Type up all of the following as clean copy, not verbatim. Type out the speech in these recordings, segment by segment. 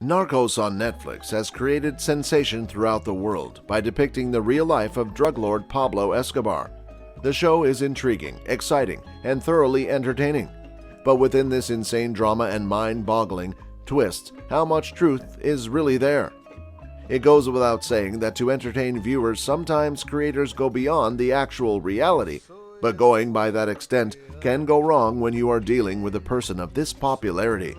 Narcos on Netflix has created sensation throughout the world by depicting the real life of drug lord Pablo Escobar. The show is intriguing, exciting, and thoroughly entertaining. But within this insane drama and mind-boggling twists, how much truth is really there? It goes without saying that to entertain viewers, sometimes creators go beyond the actual reality, but going by that extent can go wrong when you are dealing with a person of this popularity.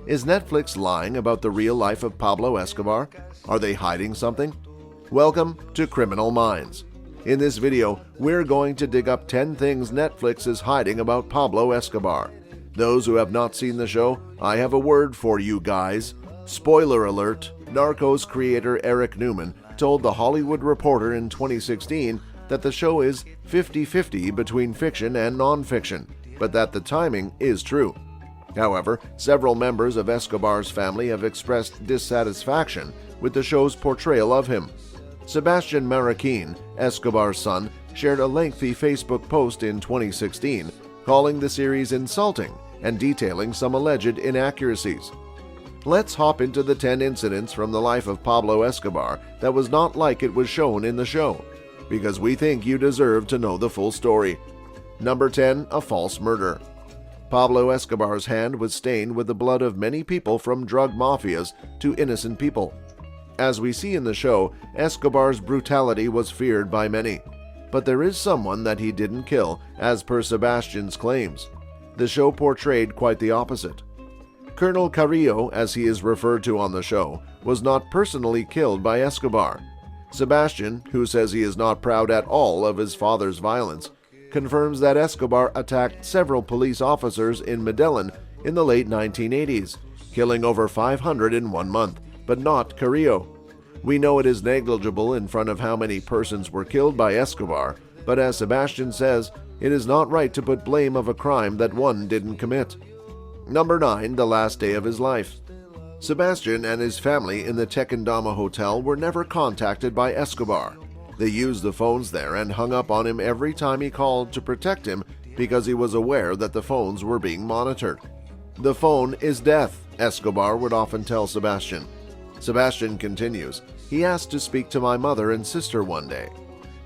Is Netflix lying about the real life of Pablo Escobar? Are they hiding something? Welcome to Criminal Minds. In this video, we're going to dig up 10 things Netflix is hiding about Pablo Escobar. Those who have not seen the show, I have a word for you guys. Spoiler alert, Narcos creator Eric Newman told The Hollywood Reporter in 2016 that the show is 50-50 between fiction and non-fiction, but that the timing is true. However, several members of Escobar's family have expressed dissatisfaction with the show's portrayal of him. Sebastian Marroquin, Escobar's son, shared a lengthy Facebook post in 2016 calling the series insulting and detailing some alleged inaccuracies. Let's hop into the 10 incidents from the life of Pablo Escobar that was not like it was shown in the show, because we think you deserve to know the full story. Number 10. A false murder. Pablo Escobar's hand was stained with the blood of many people, from drug mafias to innocent people. As we see in the show, Escobar's brutality was feared by many. But there is someone that he didn't kill, as per Sebastian's claims. The show portrayed quite the opposite. Colonel Carrillo, as he is referred to on the show, was not personally killed by Escobar. Sebastian, who says he is not proud at all of his father's violence, confirms that Escobar attacked several police officers in Medellin in the late 1980s, killing over 500 in 1 month, but not Carrillo. We know it is negligible in front of how many persons were killed by Escobar, but as Sebastian says, it is not right to put blame of a crime that one didn't commit. Number 9. The last day of his life. Sebastian and his family in the Tequendama Hotel were never contacted by Escobar. They used the phones there and hung up on him every time he called to protect him because he was aware that the phones were being monitored. "The phone is death," Escobar would often tell Sebastian. Sebastian continues, "He asked to speak to my mother and sister one day."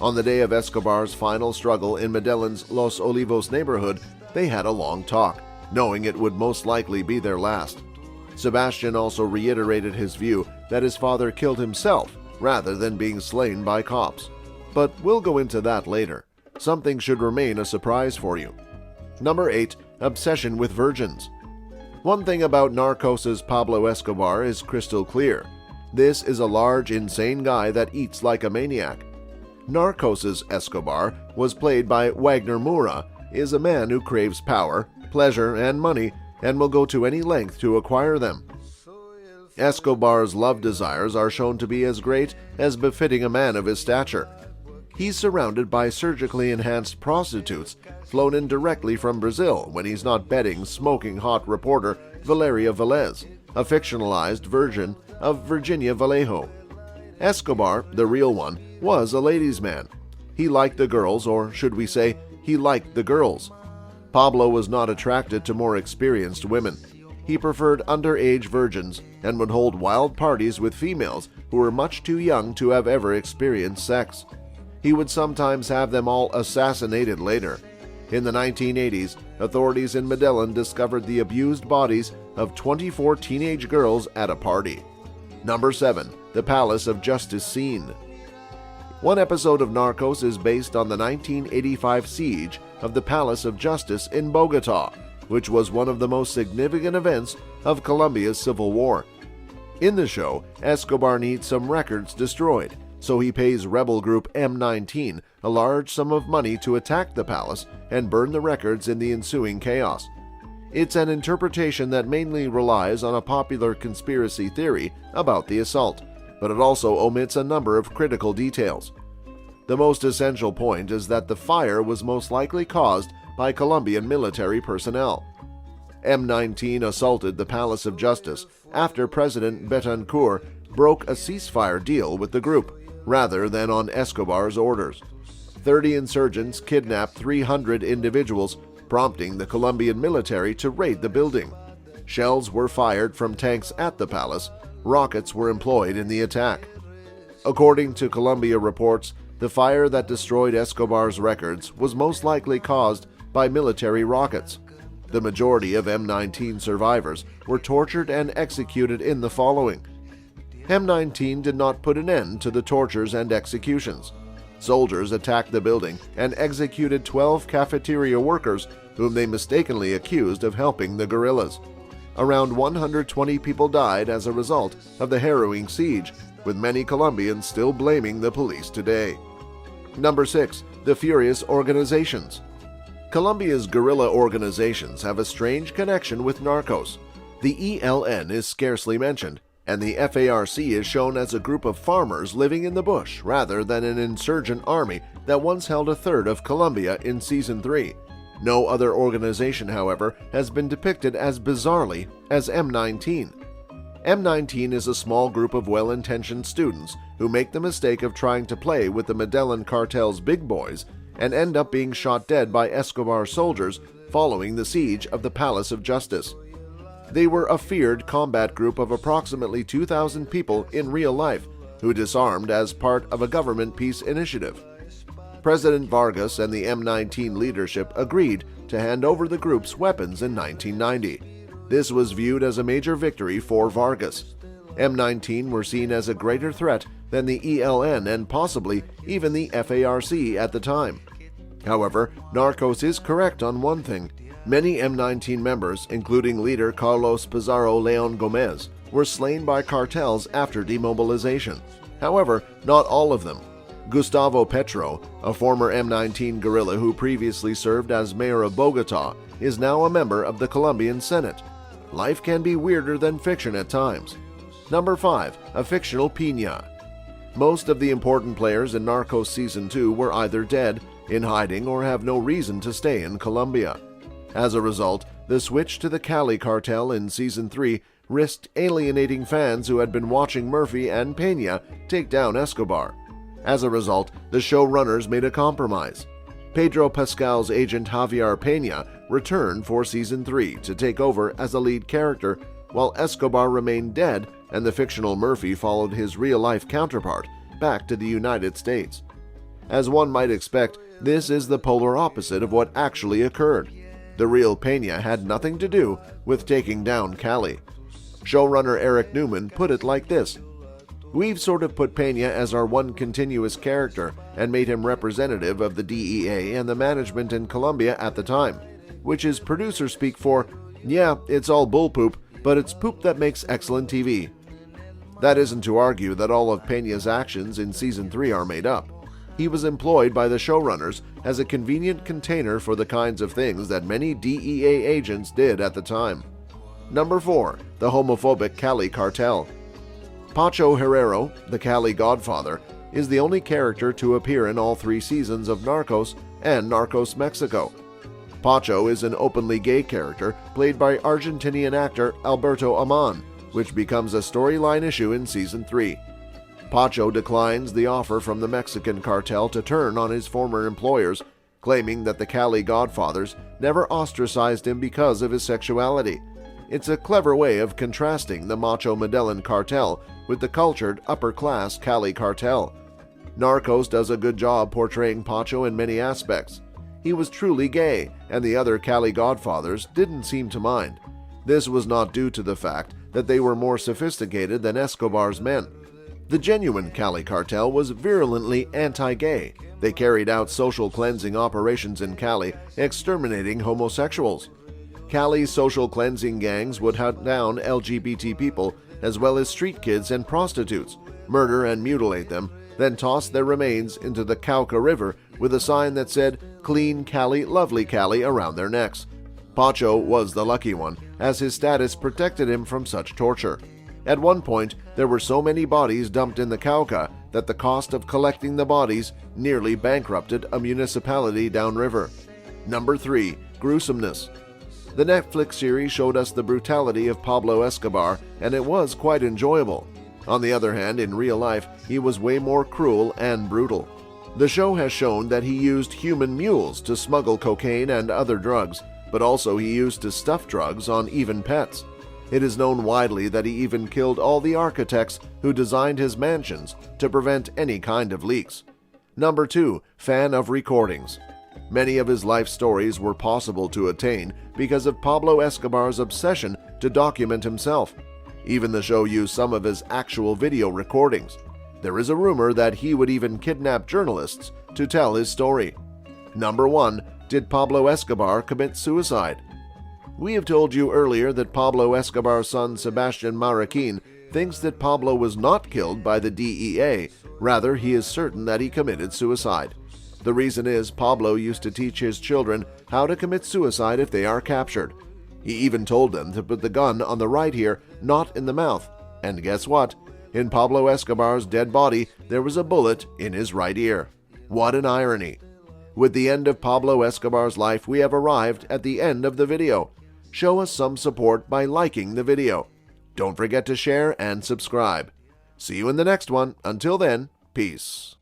On the day of Escobar's final struggle in Medellin's Los Olivos neighborhood, they had a long talk, knowing it would most likely be their last. Sebastian also reiterated his view that his father killed himself rather than being slain by cops. But we'll go into that later. Something should remain a surprise for you. Number 8. Obsession with virgins. One thing about Narcos' Pablo Escobar is crystal clear. This is a large, insane guy that eats like a maniac. Narcos' Escobar was played by Wagner Moura, is a man who craves power, pleasure, and money, and will go to any length to acquire them. Escobar's love desires are shown to be as great as befitting a man of his stature. He's surrounded by surgically enhanced prostitutes flown in directly from Brazil when he's not bedding smoking hot reporter Valeria Velez, a fictionalized version of Virginia Vallejo. Escobar, the real one, was a ladies' man. He liked the girls, or should we say, he liked the girls. Pablo was not attracted to more experienced women. He preferred underage virgins and would hold wild parties with females who were much too young to have ever experienced sex. He would sometimes have them all assassinated later. In the 1980s, authorities in Medellin discovered the abused bodies of 24 teenage girls at a party. Number 7. The Palace of Justice scene. One episode of Narcos is based on the 1985 siege of the Palace of Justice in Bogota, which was one of the most significant events of Colombia's civil war. In the show, Escobar needs some records destroyed, so he pays rebel group M19 a large sum of money to attack the palace and burn the records in the ensuing chaos. It's an interpretation that mainly relies on a popular conspiracy theory about the assault, but it also omits a number of critical details. The most essential point is that the fire was most likely caused by Colombian military personnel. M19 assaulted the Palace of Justice after President Betancourt broke a ceasefire deal with the group, rather than on Escobar's orders. 30 insurgents kidnapped 300 individuals, prompting the Colombian military to raid the building. Shells were fired from tanks at the palace. Rockets were employed in the attack. According to Colombia reports, the fire that destroyed Escobar's records was most likely caused by military rockets. The majority of M19 survivors were tortured and executed in the following. M19 did not put an end to the tortures and executions. Soldiers attacked the building and executed 12 cafeteria workers whom they mistakenly accused of helping the guerrillas. Around 120 people died as a result of the harrowing siege, with many Colombians still blaming the police today. Number 6. The Furious Organizations. Colombia's guerrilla organizations have a strange connection with Narcos. The ELN is scarcely mentioned, and the FARC is shown as a group of farmers living in the bush rather than an insurgent army that once held a third of Colombia in Season 3. No other organization, however, has been depicted as bizarrely as M19. M19 is a small group of well-intentioned students who make the mistake of trying to play with the Medellin cartel's big boys and end up being shot dead by Escobar soldiers following the siege of the Palace of Justice. They were a feared combat group of approximately 2,000 people in real life who disarmed as part of a government peace initiative. President Vargas and the M19 leadership agreed to hand over the group's weapons in 1990. This was viewed as a major victory for Vargas. M19 were seen as a greater threat than the ELN and possibly even the FARC at the time. However, Narcos is correct on one thing. Many M19 members, including leader Carlos Pizarro Leon Gomez, were slain by cartels after demobilization. However, not all of them. Gustavo Petro, a former M19 guerrilla who previously served as mayor of Bogota, is now a member of the Colombian Senate. Life can be weirder than fiction at times. Number 5. A fictional piña. Most of the important players in Narcos Season 2 were either dead, in hiding, or have no reason to stay in Colombia. As a result, the switch to the Cali cartel in Season 3 risked alienating fans who had been watching Murphy and Peña take down Escobar. As a result, the showrunners made a compromise. Pedro Pascal's agent Javier Peña returned for Season 3 to take over as a lead character, while Escobar remained dead and the fictional Murphy followed his real-life counterpart back to the United States. As one might expect, this is the polar opposite of what actually occurred. The real Peña had nothing to do with taking down Cali. Showrunner Eric Newman put it like this: "We've sort of put Peña as our one continuous character and made him representative of the DEA and the management in Colombia at the time, which is producer speak for, yeah, it's all bullpoop, but it's poop that makes excellent TV." That isn't to argue that all of Peña's actions in Season 3 are made up. He was employed by the showrunners as a convenient container for the kinds of things that many DEA agents did at the time. Number 4. The homophobic Cali cartel. Pacho Herrero, the Cali Godfather, is the only character to appear in all 3 seasons of Narcos and Narcos Mexico. Pacho is an openly gay character played by Argentinian actor Alberto Amon, which becomes a storyline issue in Season 3. Pacho declines the offer from the Mexican cartel to turn on his former employers, claiming that the Cali Godfathers never ostracized him because of his sexuality. It's a clever way of contrasting the macho Medellin cartel with the cultured, upper-class Cali cartel. Narcos does a good job portraying Pacho in many aspects. He was truly gay, and the other Cali Godfathers didn't seem to mind. This was not due to the fact that they were more sophisticated than Escobar's men. The genuine Cali cartel was virulently anti-gay. They carried out social cleansing operations in Cali, exterminating homosexuals. Cali's social cleansing gangs would hunt down LGBT people, as well as street kids and prostitutes, murder and mutilate them, then toss their remains into the Cauca River with a sign that said, "Clean Cali, lovely Cali," around their necks. Pacho was the lucky one, as his status protected him from such torture. At one point, there were so many bodies dumped in the Cauca that the cost of collecting the bodies nearly bankrupted a municipality downriver. Number 3. Gruesomeness. The Netflix series showed us the brutality of Pablo Escobar, and it was quite enjoyable. On the other hand, in real life, he was way more cruel and brutal. The show has shown that he used human mules to smuggle cocaine and other drugs, but also he used to stuff drugs on even pets. It is known widely that he even killed all the architects who designed his mansions to prevent any kind of leaks. Number 2. Fan of recordings. Many of his life stories were possible to attain because of Pablo Escobar's obsession to document himself. Even the show used some of his actual video recordings. There is a rumor that he would even kidnap journalists to tell his story. Number 1. Did Pablo Escobar commit suicide? We have told you earlier that Pablo Escobar's son Sebastian Marroquin thinks that Pablo was not killed by the DEA. Rather, he is certain that he committed suicide. The reason is Pablo used to teach his children how to commit suicide if they are captured. He even told them to put the gun on the right ear, not in the mouth. And guess what? In Pablo Escobar's dead body, there was a bullet in his right ear. What an irony! With the end of Pablo Escobar's life, we have arrived at the end of the video. Show us some support by liking the video. Don't forget to share and subscribe. See you in the next one. Until then, peace.